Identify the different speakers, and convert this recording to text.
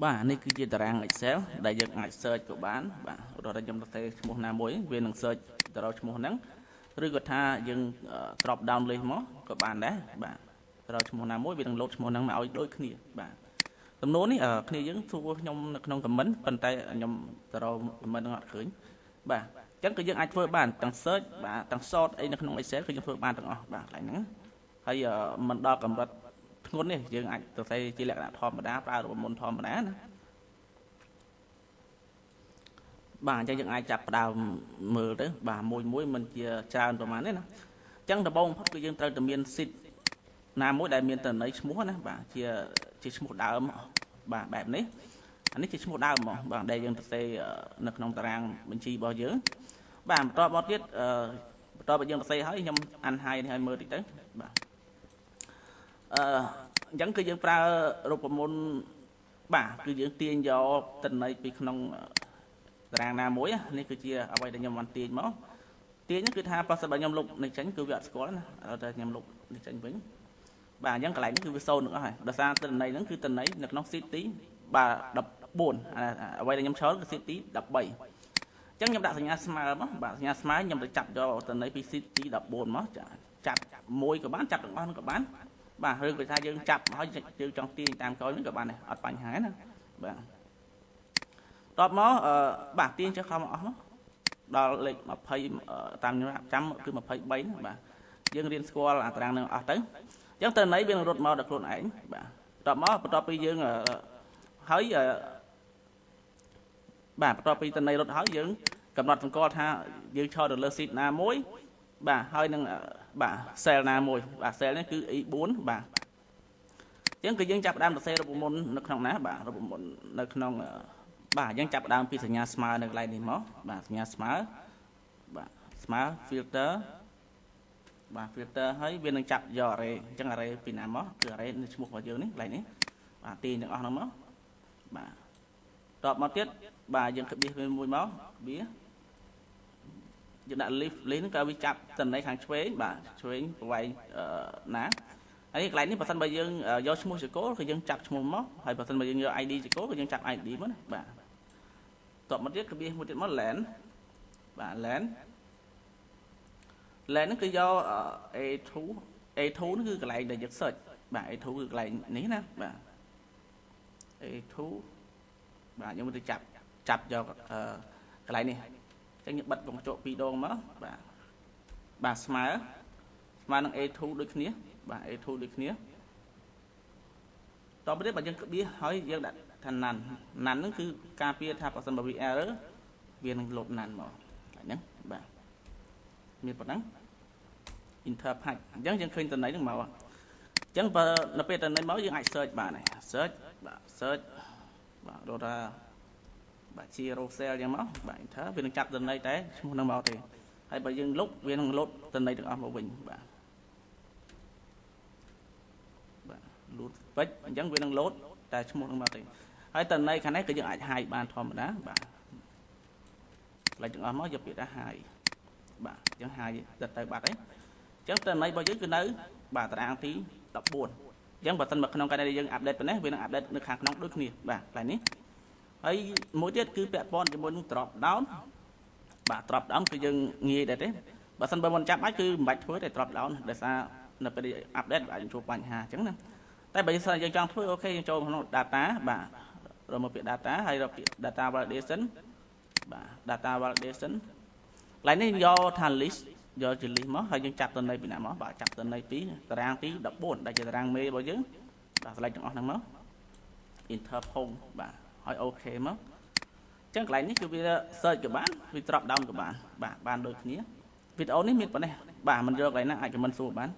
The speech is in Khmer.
Speaker 1: បាទនេះគឺជាតារាង Excel ដែលយើងអាច search ក៏បានបាទឧទាហរណ៍ខ្ញុំទៅឈ្មោះណាមួយវានឹង search ទៅរកឈ្មោះហ្នឹងឬក៏ថាយើង drop down list មកក៏បានដែរបាទទៅរកឈ្មោះណាមួយវានឹង load ឈ្មោះហ្នឹងមកឲ្យដូចគ្នាបាទចំនួននេះគ្នាយើងសួរខ្ញុំនៅក្នុង comment ប៉ុន្តែខ្ញុំទៅរក comment ហ្នឹងអត់ឃើញបាទអញ្ចឹងក៏យើងអាចធ្វើបានទាំង search បាទទាំង sort អីនៅក្នុង Excel គឺយើងធ្វើបានទាំងអស់បាទកន្លែងហ្នឹងហើយមិនដល់កម្រិតធ្ងន់នេះយើងអាចទៅសេជាលក្ខណៈធម្មតាប្រើរបបមុនធម្មតាណាបាទអញ្ចឹងយើងអាចចាប់ផ្ដើមមើលទៅបាទមួយមិនជាច្រើនប្រហែលទេណាអញ្ចឹងដំបូងបំផុតគឺយើងត្រូវតែមាន sheet ណាមួយដែលមានតន័យឈ្មោះណាបាទជាឈ្មោះដើមបាទបែបនេះអានេះជាឈ្មោះដើមហ្មងបាទដែលយើងទៅសេនៅក្នុងតារាងបញ្ជីរបស់យើងបាទបន្តមកទៀតបន្តមកយើងទៅសេហើយខ្ញុំអានហើយនេះឲ្យមើលតិចទៅបាទអញ្ចឹងគឺយើងប្រើរូបមន្តបាទគឺយើងទាញយកតន័យពីក្នុងតារាងណាមួយនេះគឺជាអ្វីដែលខ្ញុំបានទាញមកទាញហ្នឹងគឺថាប្រសិនបើខ្ញុំលុបនេះចេញគឺវាអត់ស្គាល់ណាដល់តែខ្ញុំលុបនេះចេញវិញបាទអញ្ចឹងកន្លែងនេះគឺវាសូន្យទាំងអស់ហើយដោយសារតន័យហ្នឹងគឺតន័យនៅក្នុង sheet ទីបាទ14អ្វីដែលខ្ញុំឆ្លគឺ sheet ទី13អញ្ចឹងខ្ញុំដាក់សញ្ញាស្មើមកបាទសញ្ញាស្មើខ្ញុំទៅចាប់យកតន័យពី sheet ទី14មកចាប់មួយក៏បានចាប់ទាំងអស់ហ្នឹងក៏បានបាទឬក៏ថាយើងចាប់ហើយយើងចង់ទាញតាមក្រោយហ្នឹងក៏បានដែរអត់បញ្ហាណាបាទតបមកបាទទាញចុះខំអស់មកដល់លេខ20តាមខ្ញុំចាំគឺ23ណាបាទយើងរៀនស្គាល់អាតារាងនឹងអស់ទៅអញ្ចឹងតើណៃវានឹងរត់មកដល់ខ្លួនឯងបាទតបមកបន្ទាប់ពីយើងហើយបាទបន្ទាប់ពីតណៃរត់ហើយយើងកំណត់សម្គាល់ថាយើងឈរទៅលើ sheet ណាមួយបាទហើយនឹងបាទ cell ណាមួយបាទ cell នេះគឺ E4 បាទអញ្ចឹងគឺយើងចាប់ដើមសរសេររូបមន្តនៅក្នុងណាបាទរូបមន្តនៅក្នុងបាទយើងចាប់ដើមពីសញ្ញាស្មើនៅកន្លែងនេះមកបាទសញ្ញាស្មើបាទស្មើ filter បាទ filter ហើយវានឹងចាប់យក array អញ្ចឹង array ពីណាមកគឺ array នៅឈ្មោះរបស់យើងនេះកន្លែងនេះបាទទាញទាំងអស់ហ្នឹងមកបាទតបមកទៀតបាទយើងក្បៀសវាមួយមកវាយើងដាក់ list ហ្នឹងក៏វាចាប់តន័យខាងឆ្វេងបាទឆ្វេងប្រវែងណាហើយកន្លែងនេះបើសិនបើយើងយកឈ្មោះចកលគឺយើងចាប់ឈ្មោះមកហើយបើសិនបើយើងយក ID ចកលគឺយើងចាប់ ID មកណាបាទតបមកទៀតក្បៀសមួយទៀតមក len បាទ len ហ្នឹងគឺយក A2 ហ្នឹងគឺកន្លែងដែលយើង search បាទ A2 គឺកន្លែងនេះណាបាទ A2 បាទយើងទៅចាប់យកកន្លែងនេះអញ្ចឹងយើងបិទវងកញ្ចក់2ដងមកបាទស្មើនឹង A2 ដូចគ្នាបាទ A2 ដូចគ្នាតទៅទៀតបើយើងក្បៀសហើយយើងដាក់ថាណាន់ហ្នឹងគឺការពារថាបើសិនបើវា error វានឹងលុបណាន់មកហ្នឹងបាទមានប៉ុណ្ណឹង interpret អញ្ចឹងយើងឃើញតន័យហ្នឹងមកអញ្ចឹងបើនៅពេលតន័យមកយើងអាច search បានហើយ search បាទ search បាទរកថាបាទជា row cell អញ្ចឹងមកបាទ enter វានឹងចាប់តន័យតែឈ្មោះហ្នឹងមកទេហើយបើយើងលុបវានឹង load តន័យទាំងអស់មកវិញបាទ load ពេចអញ្ចឹងវានឹង load តែឈ្មោះហ្នឹងមកទេហើយតន័យខាងនេះគឺយើងអាច hide បានធម្មតាបាទផ្លេចទាំងអស់មកយកពាក្យថា hide បាទអញ្ចឹង hide ទៅបាត់ហើយអញ្ចឹងតន័យរបស់យើងគឺនៅបាទតារាងទី14អញ្ចឹងបើសិនមកក្នុងកាលដែលយើង update ប៉ុណ្ណេះវានឹង update នៅខាងក្នុងដូចគ្នាបាទកន្លែងនេះហើយមួយទៀតគឺពាក់ព័ន្ធជាមួយនឹង drop down បាទ drop down គឺយើងងាយដែរទេបើសិនបើមិនចាំបាច់គឺមិនបាច់ធ្វើទេ drop down ដោយសារនៅពេល update អាចជួបបញ្ហាអញ្ចឹងណាតែបើសិនយើងចង់ធ្វើអូខេយើងចូលក្នុង data បាទរកមកពាក្យ data ហើយរកពាក្យ data validation បាទ data validation កន្លែងនេះយកថា list យកជា list មកហើយយើងចាប់តន័យពីណាមកបាទចាប់តន័យពីតារាងទី14ដែលជាតារាងមេរបស់យើងបាទ select ទាំងអស់ហ្នឹងមក enter ផងបាទហើយអូខេមកអញ្ចឹងកន្លែងនេះគឺវា search ក៏បានវា drop down ក៏បានបាទបានដូចគ្នាវីដេអូនេះមានប៉ុណ្ណេះបាទមិនយកកន្លែងណាអាច comment សួរបាន